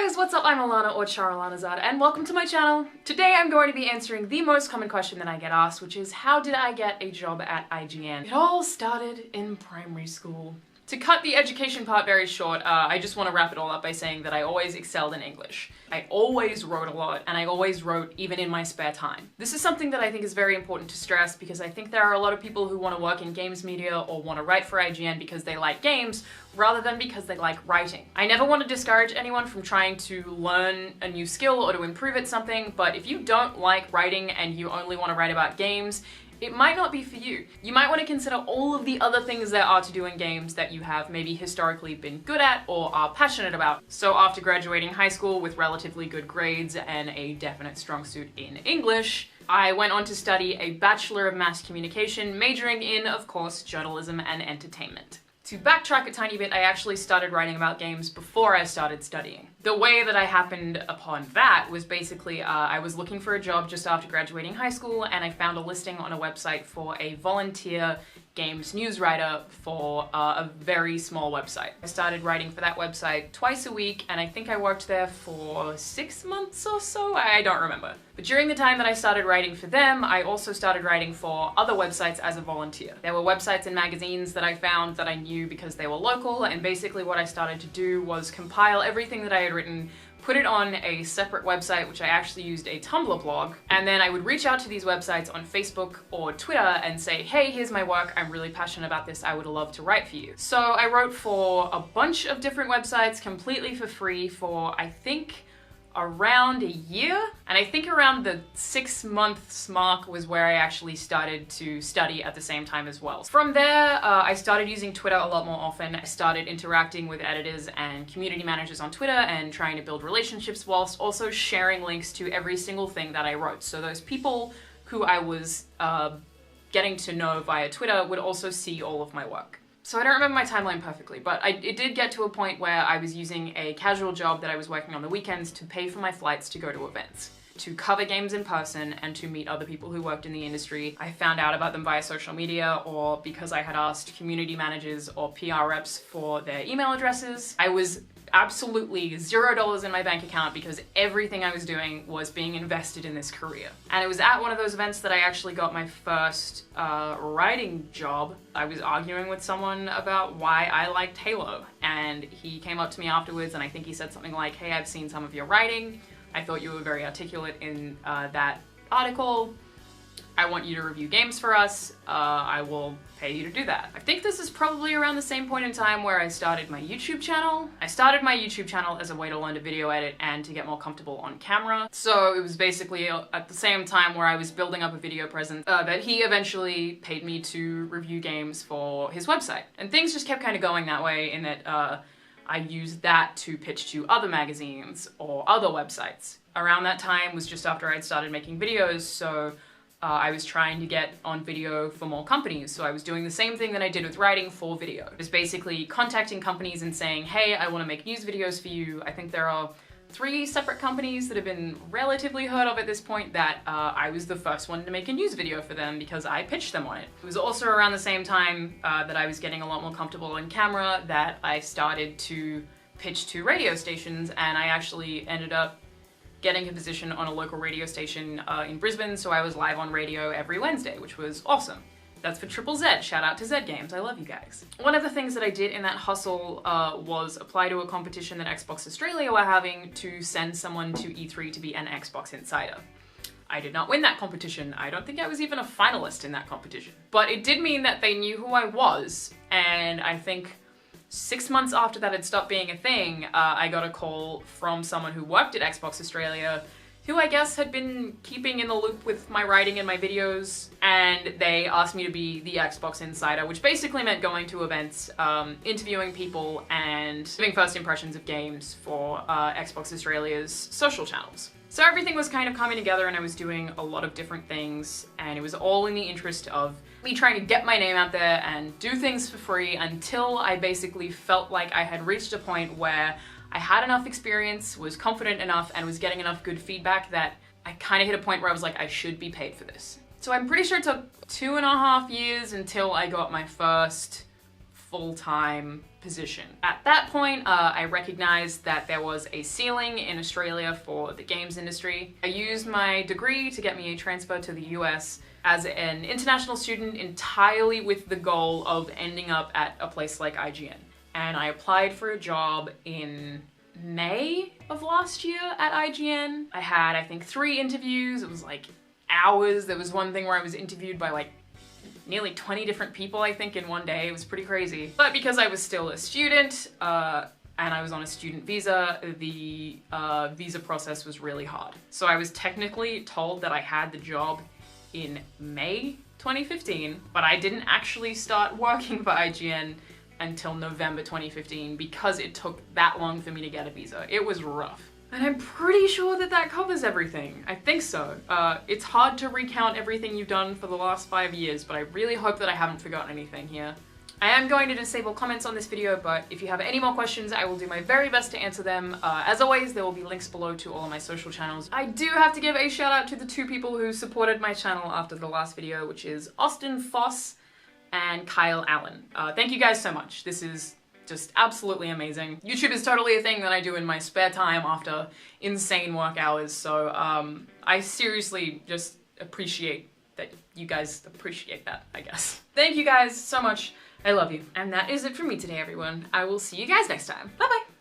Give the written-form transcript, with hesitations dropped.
guys, what's up? I'm Alana or Charalanazad and welcome to my channel. Today I'm going to be answering the most common question that I get asked, which is how did I get a job at IGN? It all started in primary school. To cut the education part very short, I just want to wrap it all up by saying that I always excelled in English. I always wrote a lot, and I always wrote even in my spare time. This is something that I think is very important to stress because I think there are a lot of people who want to work in games media or want to write for IGN because they like games, rather than because they like writing. I never want to discourage anyone from trying to learn a new skill or to improve at something, but if you don't like writing and you only want to write about games, it might not be for you. You might want to consider all of the other things there are to do in games that you have maybe historically been good at or are passionate about. So after graduating high school with relatively good grades and a definite strong suit in English, I went on to study a Bachelor of Mass Communication, majoring in, of course, journalism and entertainment. To backtrack a tiny bit, I actually started writing about games before I started studying. The way that I happened upon that was basically I was looking for a job just after graduating high school and I found a listing on a website for a volunteer games news writer for a very small website. I started writing for that website twice a week and I think I worked there for 6 months or so, I don't remember. But during the time that I started writing for them, I also started writing for other websites as a volunteer. There were websites and magazines that I found that I knew because they were local, and basically what I started to do was compile everything that I had written, put it on a separate website, which I actually used a Tumblr blog, and then I would reach out to these websites on Facebook or Twitter and say, hey, here's my work, I'm really passionate about this, I would love to write for you. So I wrote for a bunch of different websites completely for free for, I think, around a year, and I think around the 6 months mark was where I actually started to study at the same time as well. From there, I started using Twitter a lot more often. I started interacting with editors and community managers on Twitter and trying to build relationships whilst also sharing links to every single thing that I wrote. So those people who I was getting to know via Twitter would also see all of my work. So I don't remember my timeline perfectly, but it did get to a point where I was using a casual job that I was working on the weekends to pay for my flights to go to events, to cover games in person, and to meet other people who worked in the industry. I found out about them via social media or because I had asked community managers or PR reps for their email addresses. I was absolutely $0 in my bank account because everything I was doing was being invested in this career. And it was at one of those events that I actually got my first writing job. I was arguing with someone about why I liked Halo, and he came up to me afterwards and I think he said something like, hey, I've seen some of your writing. I thought you were very articulate in that article. I want you to review games for us. I will pay you to do that. I think this is probably around the same point in time where I started my YouTube channel. I started my YouTube channel as a way to learn to video edit and to get more comfortable on camera. So it was basically at the same time where I was building up a video presence that he eventually paid me to review games for his website. And things just kept kind of going that way in that I used that to pitch to other magazines or other websites. Around that time was just after I'd started making videos, so I was trying to get on video for more companies, so I was doing the same thing that I did with writing for video. It was basically contacting companies and saying, hey, I want to make news videos for you. I think there are 3 separate companies that have been relatively heard of at this point that I was the first one to make a news video for them because I pitched them on it. It was also around the same time that I was getting a lot more comfortable on camera that I started to pitch to radio stations, and I actually ended up getting a position on a local radio station in Brisbane, so I was live on radio every Wednesday, which was awesome. That's for Triple Z. Shout out to Z Games. I love you guys. One of the things that I did in that hustle was apply to a competition that Xbox Australia were having to send someone to E3 to be an Xbox Insider. I did not win that competition. I don't think I was even a finalist in that competition. But it did mean that they knew who I was, and I think 6 months after that had stopped being a thing, I got a call from someone who worked at Xbox Australia who I guess had been keeping in the loop with my writing and my videos, and they asked me to be the Xbox Insider, which basically meant going to events, interviewing people, and giving first impressions of games for Xbox Australia's social channels. So everything was kind of coming together and I was doing a lot of different things, and it was all in the interest of me trying to get my name out there and do things for free until I basically felt like I had reached a point where I had enough experience, was confident enough, and was getting enough good feedback that I kind of hit a point where I was like, I should be paid for this. So I'm pretty sure it took 2.5 years until I got my first full-time position. At that point, I recognized that there was a ceiling in Australia for the games industry. I used my degree to get me a transfer to the US as an international student entirely with the goal of ending up at a place like IGN. And I applied for a job in May of last year at IGN. I had, I think, 3 interviews. It was like hours. There was one thing where I was interviewed by like nearly 20 different people, I think, in one day. It was pretty crazy. But because I was still a student, and I was on a student visa, the visa process was really hard. So I was technically told that I had the job in May 2015, but I didn't actually start working for IGN until November 2015 because it took that long for me to get a visa. It was rough. And I'm pretty sure that that covers everything. I think so. It's hard to recount everything you've done for the last 5 years, but I really hope that I haven't forgotten anything here. I am going to disable comments on this video, but if you have any more questions, I will do my very best to answer them. As always, there will be links below to all of my social channels. I do have to give a shout out to the 2 people who supported my channel after the last video, which is Austin Foss and Kyle Allen. Thank you guys so much. This is just absolutely amazing. YouTube is totally a thing that I do in my spare time after insane work hours, so I seriously just appreciate that you guys appreciate that, I guess. Thank you guys so much. I love you. And that is it for me today, everyone. I will see you guys next time. Bye-bye.